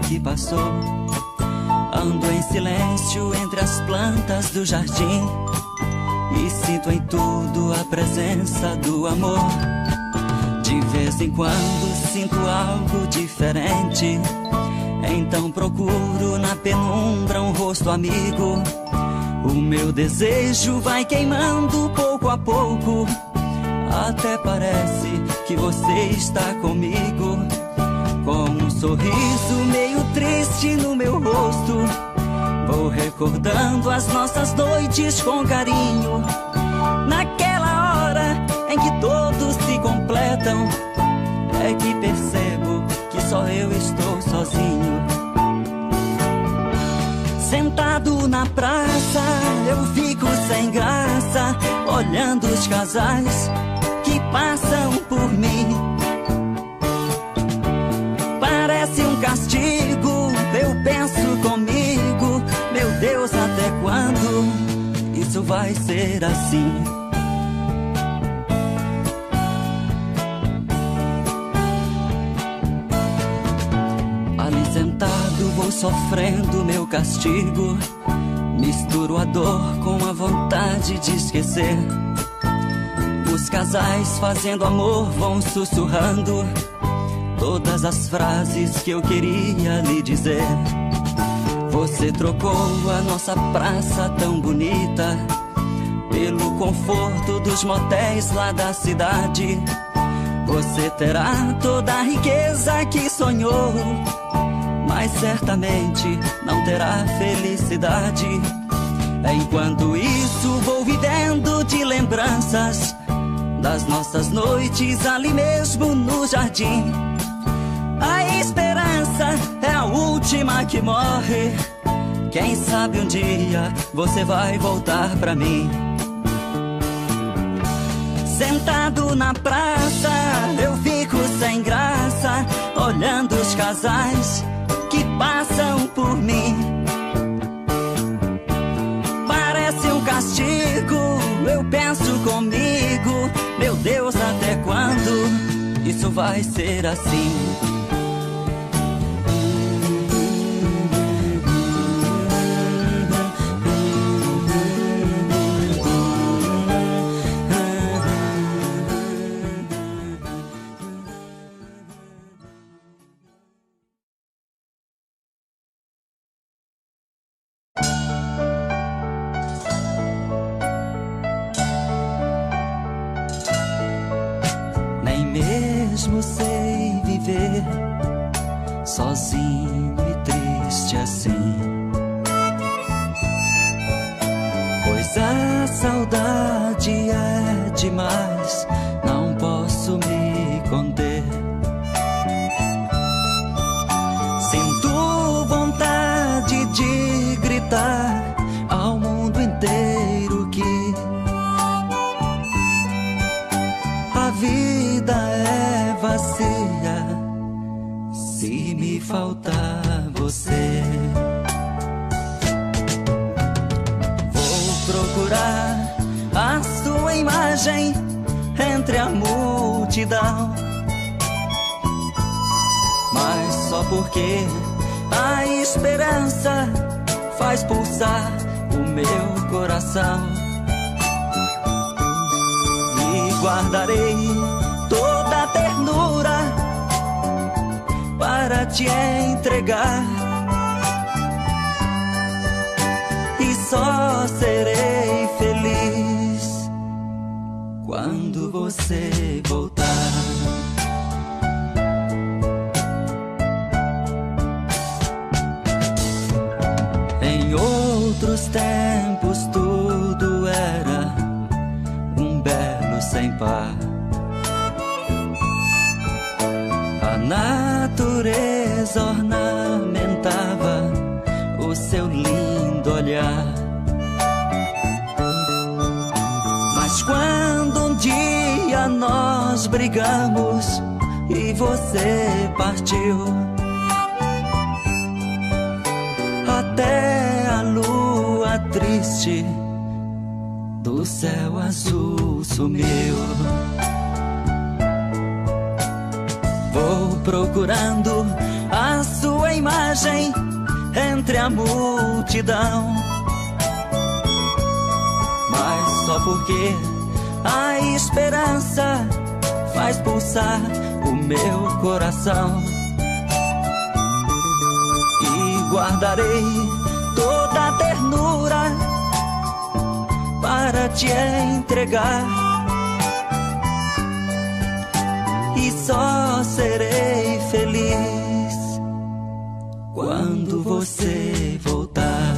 que passou. Ando em silêncio entre as plantas do jardim e sinto em tudo a presença do amor. De vez em quando sinto algo diferente, então procuro na penumbra um rosto amigo. O meu desejo vai queimando pouco a pouco, até parece que você está comigo. Com um sorriso meio triste no meu rosto, vou recordando as nossas noites com carinho. Naquela hora em que todos se completam, é que percebo que só eu estou sozinho. Sentado na praça, eu fico sem graça, olhando os casais que passam por mim. Parece um castigo, eu penso comigo, meu Deus, até quando isso vai ser assim? Ali sentado vou sofrendo meu castigo, misturo a dor com a vontade de esquecer. Os casais fazendo amor vão sussurrando todas as frases que eu queria lhe dizer. Você trocou a nossa praça tão bonita pelo conforto dos motéis lá da cidade. Você terá toda a riqueza que sonhou, mas certamente não terá felicidade. Enquanto isso vou vivendo de lembranças das nossas noites ali mesmo no jardim. A esperança é a última que morre. Quem sabe um dia você vai voltar pra mim. Sentado na praça, eu fico sem graça, olhando os casais que passam por mim. Parece um castigo, eu penso comigo, meu Deus, até quando isso vai ser assim? Mesmo sei viver sozinho e triste assim, pois a saudade é demais, não posso me conter. Sinto vontade de gritar ao mundo inteiro que a vida é vazia se me faltar você. Vou procurar a sua imagem entre a multidão, mas só porque a esperança faz pulsar o meu coração. Guardarei toda a ternura para te entregar, e só serei feliz quando você voltar. Em outros tempos tudo era um belo sem par. A natureza ornamentava o seu lindo olhar. Mas quando um dia nós brigamos e você partiu, até a lua triste do céu azul sumiu. Vou procurando a sua tua imagem entre a multidão. Mas só porque a esperança faz pulsar o meu coração. E guardarei toda a ternura para te entregar. E só serei feliz quando você voltar.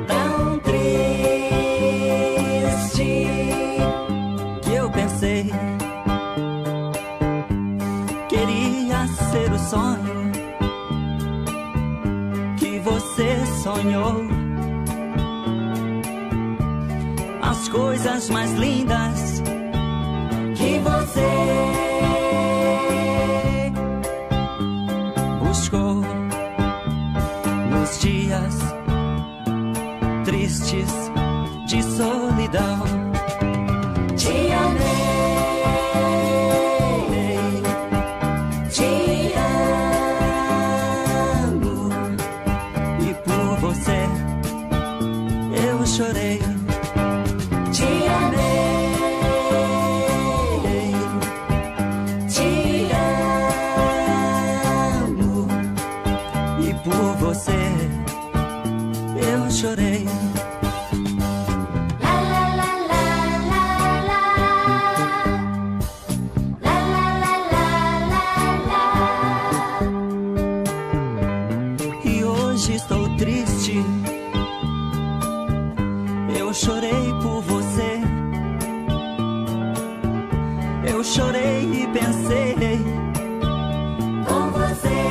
Tão triste que eu pensei, queria ser o sonho que você sonhou. As coisas mais lindas que você buscou nos dias tristes de solidão. Te amei, te amo, e por você eu chorei. Te amei, te amo, e por você eu chorei. E hoje estou triste, eu chorei por você. Eu chorei e pensei com você.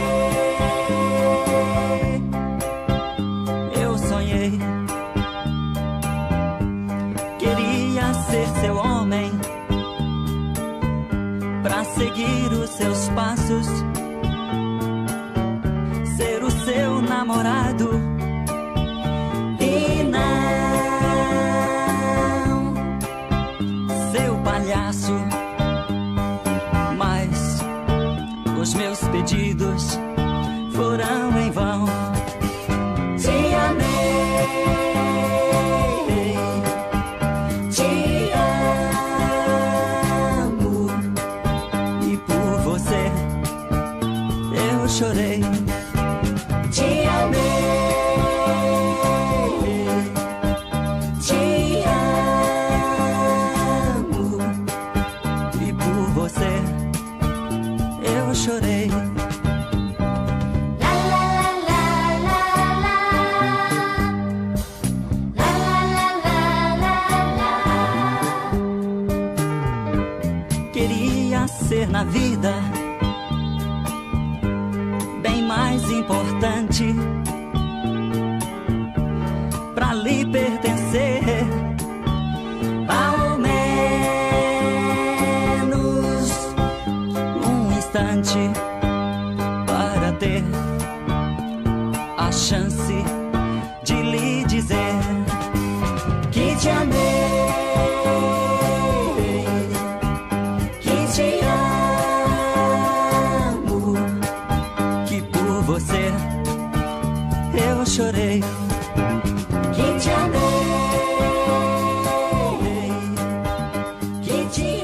Eu sonhei, queria ser seu homem, pra seguir os seus passos, ser o seu namorado. E não seu palhaço. Mas os meus pedidos foram em vão. Te amei, te amo, e por você eu chorei. Te amei, te amo, e por você eu chorei. Queria ser na vida bem mais importante, pra lhe pertencer ao menos um instante, para ter a chance de lhe dizer que te amei, que te amo, que por você eu chorei. Que te amei, que te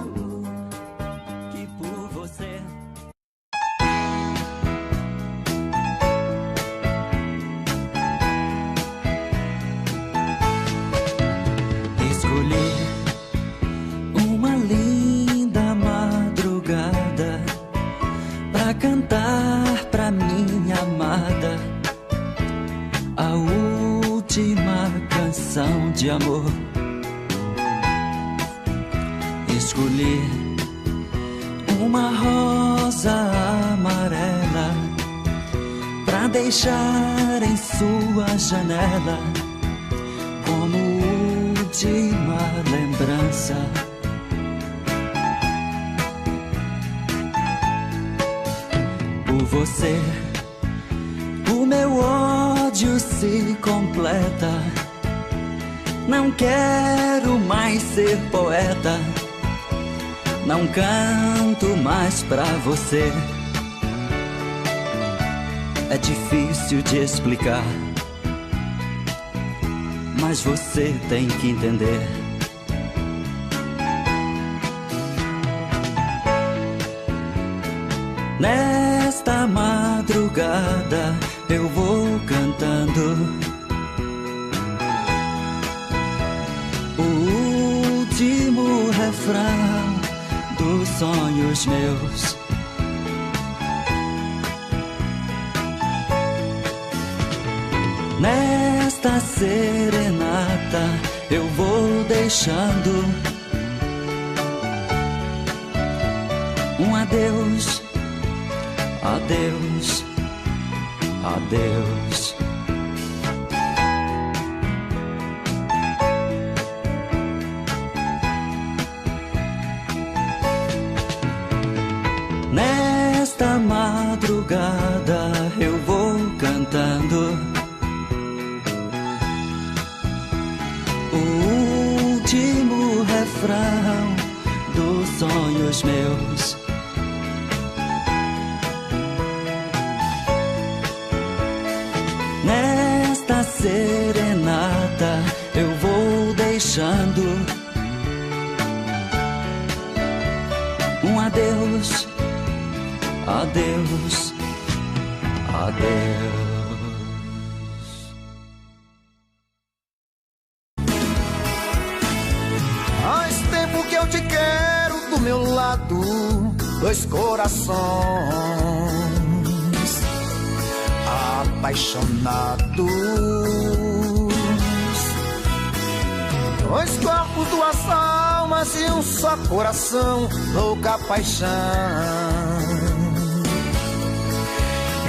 amo, que por você. Escolhi uma linda madrugada pra cantar pra minha amada a última canção de amor. Escolhi uma rosa amarela pra deixar em sua janela como última lembrança. Por você, o meu ódio se completa. Não quero mais ser poeta, não canto mais pra você. É difícil de explicar, mas você tem que entender. Nesta madrugada eu vou cantando o último refrão dos sonhos meus. Nesta serenata eu vou deixando um adeus, adeus, adeus. Nesta madrugada eu vou cantando o último refrão dos sonhos meus. Nesta serenata eu vou deixando um adeus, adeus, adeus. Faz tempo que eu te quero do meu lado, dois corações apaixonados, dois corpos, duas almas e um só coração, louca paixão.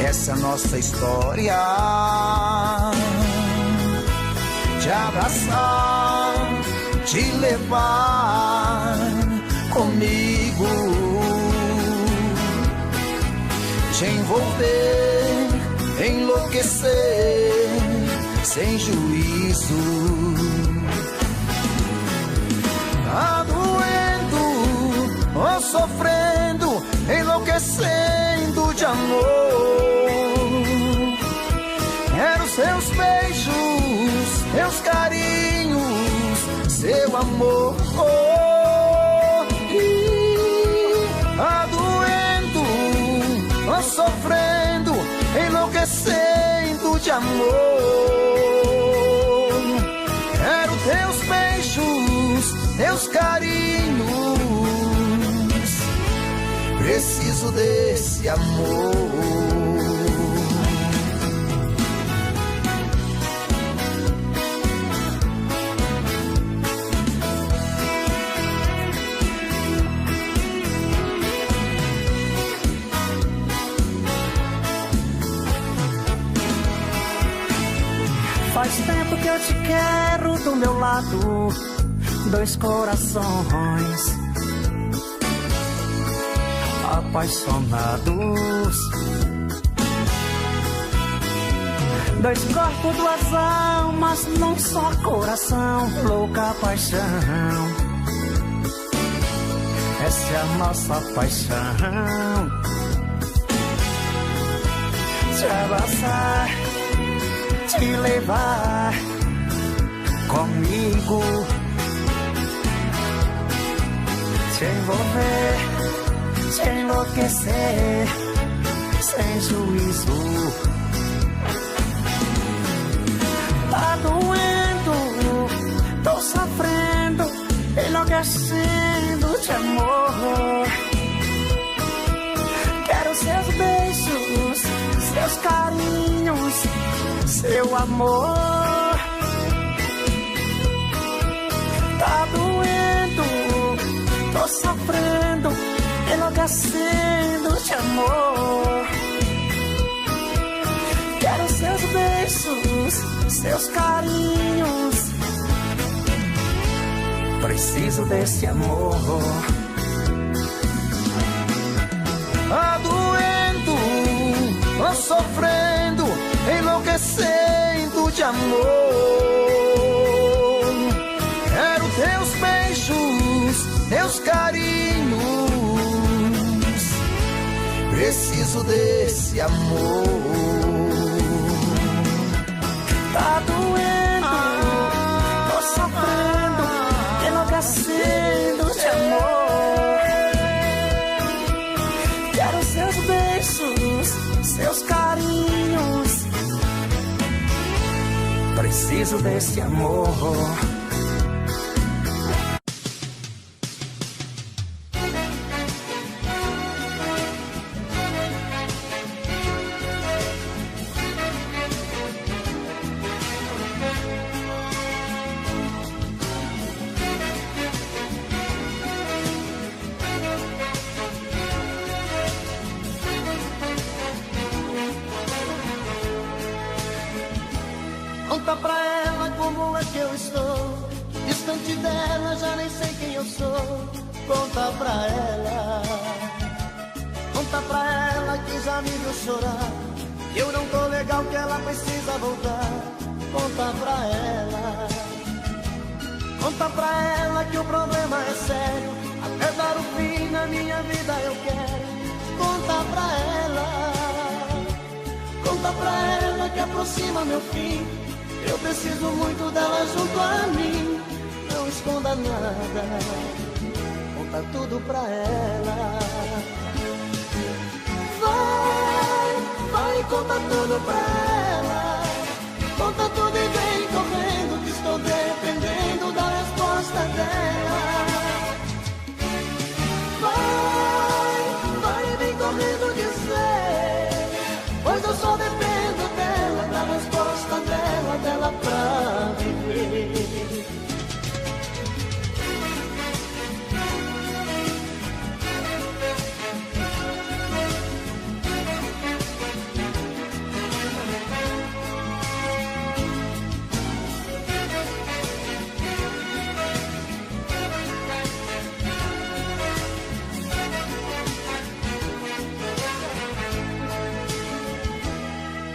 Essa é a nossa história, te abraçar, te levar comigo, te envolver, enlouquecer sem juízo. Tá doendo ou sofrendo, enlouquecendo de amor. Quero seus beijos, meus carinhos, seu amor. Tá doendo ou sofrendo, enlouquecendo de amor. Quero teus beijos, teus carinhos, preciso desse amor. Faz tempo que eu te quero do meu lado, dois corações apaixonados, dois corpos, duas almas num só coração, louca paixão. Essa é a nossa paixão, te abraçar, te levar comigo, te envolver, te enlouquecer sem juízo. Tá doendo, tô sofrendo, enlouquecendo de amor. Quero seus beijos, seus carinhos, seu amor. Tá doendo, tô sofrendo, enlouquecendo de amor. Quero seus beijos, seus carinhos. Preciso desse amor. Doendo, sofrendo, enlouquecendo de amor. Quero teus beijos, teus carinhos. Preciso desse amor. Tá doendo, tô sofrendo, enlouquecendo de amor. Quero seus beijos, seus carinhos. Preciso desse amor. Conta pra ela como é que eu estou, distante dela, já nem sei quem eu sou. Conta pra ela, conta pra ela que já me viu chorar, que eu não tô legal, que ela precisa voltar. Conta pra ela, conta pra ela que o problema é sério, até dar o fim na minha vida eu quero. Conta pra ela, conta pra ela que aproxima meu fim. Eu preciso muito dela junto a mim. Não esconda nada, conta tudo pra ela. Vai, conta tudo pra ela. Conta tudo e vem correndo, que estou dependendo da resposta dela. Vai e vem correndo dizer, pois eu só dependo dela, da resposta dela pra viver.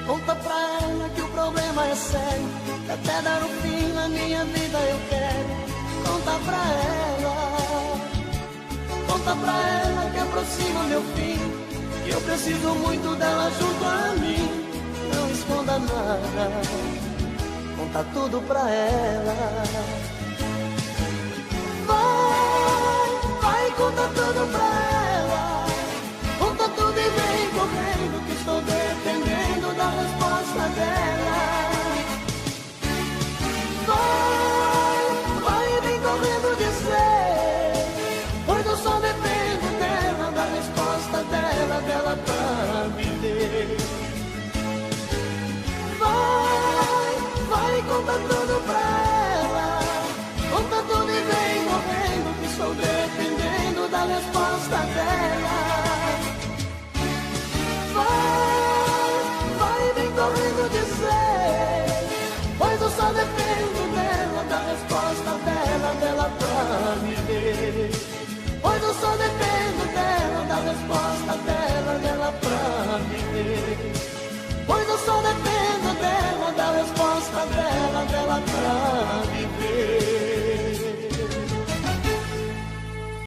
Conta pra ela que o problema é sério, que até dar o fim na minha vida eu quero. Conta pra ela, conta pra ela que aproxima meu fim, que eu preciso muito dela junto a mim. Não esconda nada, conta tudo pra ela.